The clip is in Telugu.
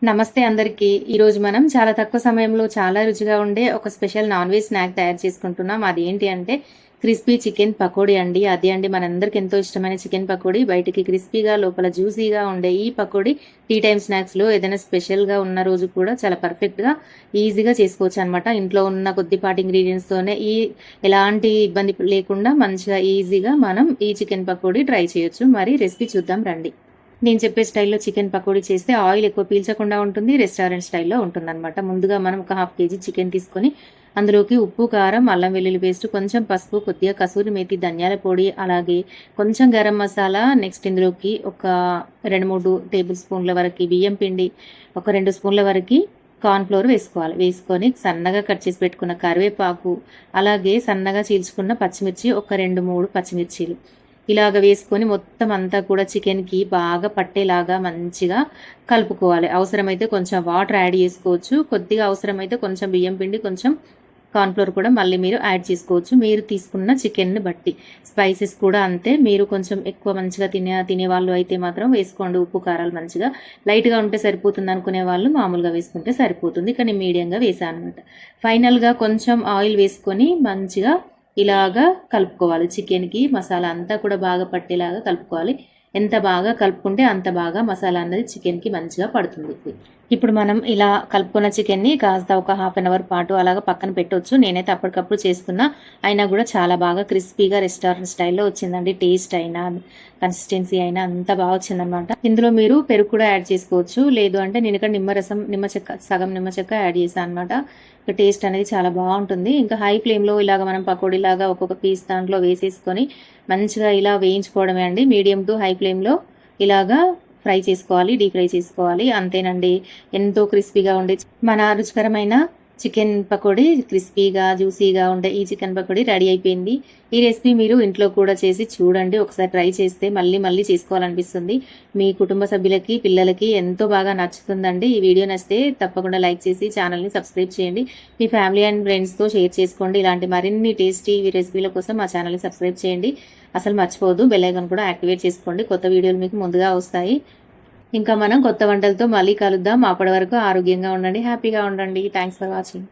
నమస్తే అందరికీ. ఈరోజు మనం చాలా తక్కువ సమయంలో చాలా రుచిగా ఉండే ఒక స్పెషల్ నాన్ వెజ్ స్నాక్ తయారు చేసుకుంటున్నాం. అదేంటి అంటే క్రిస్పీ చికెన్ పకోడీ అండి. అదే అండి మనందరికి ఎంతో ఇష్టమైన చికెన్ పకోడీ. బయటికి క్రిస్పీగా లోపల జ్యూసీగా ఉండే ఈ పకోడీ టీ టైమ్ స్నాక్స్లో ఏదైనా స్పెషల్గా ఉన్న రోజు కూడా చాలా పర్ఫెక్ట్గా ఈజీగా చేసుకోవచ్చు అనమాట. ఇంట్లో ఉన్న కొద్దిపాటి ఇంగ్రీడియంట్స్తోనే ఎలాంటి ఇబ్బంది లేకుండా మంచిగా ఈజీగా మనం ఈ చికెన్ పకోడీ ట్రై చేయొచ్చు. మరి రెసిపీ చూద్దాం రండి. నేను చెప్పే స్టైల్లో చికెన్ పకోడీ చేస్తే ఆయిల్ ఎక్కువ పీల్చకుండా ఉంటుంది, రెస్టారెంట్ స్టైల్లో ఉంటుందన్నమాట. ముందుగా మనం ఒక 1/2 kg చికెన్ తీసుకొని అందులోకి ఉప్పు, కారం, అల్లం వెల్లుల్లి పేస్ట్, కొంచెం పసుపు, కొద్దిగా కసూరి మేతి, ధనియాల పొడి, అలాగే కొంచెం గరం మసాలా, నెక్స్ట్ ఇందులోకి ఒక 2-3 టేబుల్ స్పూన్ల వరకు బియ్యం పిండి, ఒక 2 స్పూన్ల వరకు కార్న్‌ఫ్లోర్ వేసుకోవాలి. వేసుకొని సన్నగా కట్ చేసి పెట్టుకున్న కరివేపాకు, అలాగే సన్నగా చీల్చుకున్న పచ్చిమిర్చి, ఒక 2-3 పచ్చిమిర్చీలు ఇలాగ వేసుకొని మొత్తం అంతా కూడా చికెన్కి బాగా పట్టేలాగా మంచిగా కలుపుకోవాలి. అవసరమైతే కొంచెం వాటర్ యాడ్ చేసుకోవచ్చు. కొద్దిగా అవసరమైతే కొంచెం బియ్యం పిండి, కొంచెం కార్న్‌ఫ్లోర్ కూడా మళ్ళీ మీరు యాడ్ చేసుకోవచ్చు. మీరు తీసుకున్న చికెన్ని బట్టి. స్పైసెస్ కూడా అంతే. మీరు కొంచెం ఎక్కువ మంచిగా తినేవాళ్ళు అయితే మాత్రం వేసుకోండి ఉప్పు కారాలు మంచిగా. లైట్గా ఉంటే సరిపోతుంది అనుకునే వాళ్ళు మామూలుగా వేసుకుంటే సరిపోతుంది. కానీ మీడియంగా వేసాను అనమాట. ఫైనల్గా కొంచెం ఆయిల్ వేసుకొని మంచిగా ఇలాగా కలుపుకోవాలి. చికెన్కి మసాలా అంతా కూడా బాగా పట్టేలాగా కలుపుకోవాలి. ఎంత బాగా కలుపుకుంటే అంత బాగా మసాలా అన్నది చికెన్కి మంచిగా పడుతుంది. ఇప్పుడు మనం ఇలా కలుపుకున్న చికెన్ని కాస్త ఒక 1/2 an hour పాటు అలాగా పక్కన పెట్టవచ్చు. నేనైతే అప్పటికప్పుడు చేసుకున్నా, అయినా కూడా చాలా బాగా క్రిస్పీగా రెస్టారెంట్ స్టైల్లో వచ్చిందండి. టేస్ట్ అయినా కన్సిస్టెన్సీ అయినా అంత బాగా వచ్చిందనమాట. ఇందులో మీరు పెరుగు కూడా యాడ్ చేసుకోవచ్చు. లేదు అంటే నేను ఇక్కడ సగం నిమ్మ చెక్క యాడ్ చేశాను అనమాట. టేస్ట్ అనేది చాలా బాగుంటుంది. ఇంకా హై ఫ్లేమ్లో ఇలాగ మనం పకోడీలాగా ఒక్కొక్క పీస్ దాంట్లో వేసేసుకొని మంచిగా ఇలా వేయించుకోవడమే అండి. మీడియం టు హై ఫ్లేమ్లో ఇలాగా ఫ్రై చేసుకోవాలి, డీప్ ఫ్రై చేసుకోవాలి. అంతేనండి, ఎంతో క్రిస్పీగా ఉండే మన రుచికరమైన చికెన్ పకోడీ, క్రిస్పీగా జ్యూసీగా ఉండే ఈ చికెన్ పకోడీ రెడీ అయిపోయింది. ఈ రెసిపీ మీరు ఇంట్లో కూడా చేసి చూడండి. ఒకసారి ట్రై చేస్తే మళ్ళీ మళ్ళీ చేసుకోవాలనిపిస్తుంది. మీ కుటుంబ సభ్యులకి, పిల్లలకి ఎంతో బాగా నచ్చుతుందండి. ఈ వీడియో నచ్చితే తప్పకుండా లైక్ చేసి ఛానల్ని సబ్స్క్రైబ్ చేయండి. మీ ఫ్యామిలీ అండ్ ఫ్రెండ్స్తో షేర్ చేసుకోండి. ఇలాంటి మరిన్ని టేస్టీ రెసిపీల కోసం మా ఛానల్ని సబ్స్క్రైబ్ చేయండి. అసలు మర్చిపోవద్దు, బెల్ ఐకాన్ కూడా యాక్టివేట్ చేసుకోండి. కొత్త వీడియోలు మీకు ముందుగా వస్తాయి. ఇంకా మనం కొత్త వంటలతో మళ్ళీ కలుద్దాం. అప్పటి వరకు ఆరోగ్యంగా ఉండండి, హ్యాపీగా ఉండండి. Thanks for watching.